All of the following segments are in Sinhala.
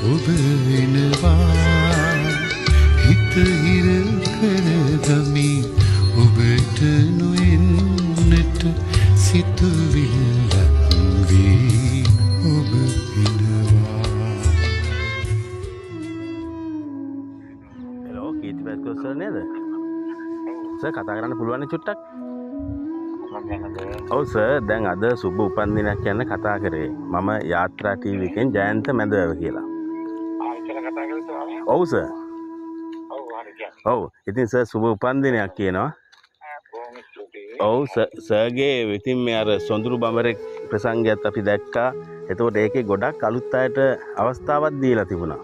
ඔබ එනවා හිත හිර කරගමි ඔබට නොෙන්නට සිතුවිල්ලක් වී ඔබ එනවා. හෙලෝ කීර්ති බැස්කෝස් සර් නේද? සර් කතා කරන්න පුළුවන් නේ චුට්ටක්? ඔව් සර් දැන් අද සුබ උපන්දිනයක් ගැන කතා කරේ මම යාත්‍රා ටීවී එකෙන් ජයන්ත මැදවැව කියලා. ඔව් සර්. ඔව් ඉතින් සර් සුබ උපන්දිනයක් කියනවා. ඔව් සර්ගේ ඉතින් මේ අර සොඳුරු බඹරෙක් ප්‍රසංගයත් අපි දැක්කා. එතකොට ඒකේ ගොඩක් අලුත් අයට අවස්ථාවක් දීලා තිබුණා.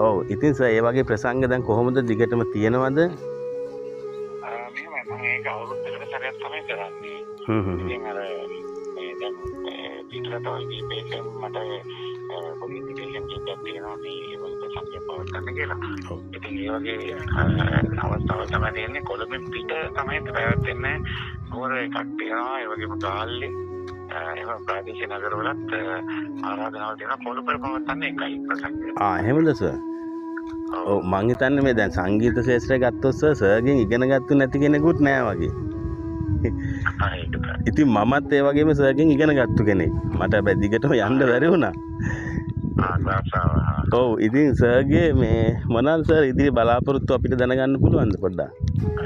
ඔව් ඉතින් සර් ඒ වගේ ප්‍රසංග දැන් කොහොමද දිගටම තියෙනවද? ඒක අවුරුද්දකට සැරයක් තමයි කරන්නේ. ඉතින් අර මේ දැන් පිටරට ඉන්ඩිපෙන්ඩන්ට් මට පොඩි ඉන්ඩිපෙන්ඩන්ට් එකක් තියෙනවා මේ වගේ සංකේත පවත්වන්න කියලා. ඉතින් ඒ වගේ අවස්ථාවක් තමයි තියෙන්නේ. කොළඹින් පිට තමයි පැවැත්වෙන්නේ. නෝර එකක් තියෙනවා. ඒ වගේම ගාල්ලේ එහෙම ප්‍රාදේශීය නගරවලත් ආරාධනාවක් තියෙනවා. කොළඹ පවත්වන්නේ එකයි ප්‍රසංගය. එහෙමද සර්? ඔව් මං හිතන්නේ මේ දැන් සංගීත ශාස්ත්‍රය ගත්තොත් සර්ගෙන් ඉගෙන ගත්තු නැති කෙනෙකුත් නෑ වගේ. ඉතින් මමත් ඒ වගේම සර්ගෙන් ඉගෙන ගත්තු කෙනෙක්. මට හැබැයි දිගටම යන්න බැරි වුණා. ඔව් ඉතින් සර්ගේ මේ මොනවාද සර් ඉදිරි බලාපොරොත්තු අපිට දැනගන්න පුළුවන්ද පොඩ්ඩක්?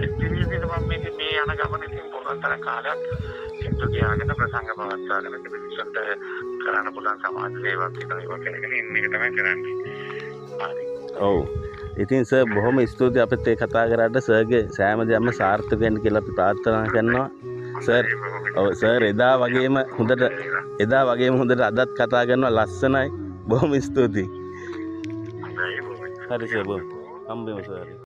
ඉතින් මම මේ යන ගමනේ තියෙන පොළොන්තර කාලයක් සිද්ධ තියාගෙන ප්‍රසංග පවත්වාගෙන මිනිස්සුන්ට කරන්න පුළුවන් සමාජ සේවයක් කියලා ඒවා කරගෙන ඉන්න එක තමයි කරන්නේ. හරි. ඔව් ඉතින් සර් බොහොම ස්තුතියි අපිත් ඒ කතා කරාට සර්ගේ සෑම දෙයක්ම සාර්ථක වෙන්න කියලා අපි ප්‍රාර්ථනා කරනවා. සර් ඔව් සර් එදා වගේම හොඳට අදත් කතා කරනවා ලස්සනයි. බොහොම ස්තුතියි. හරි සර් බොහොම හම්බෙමු සර්.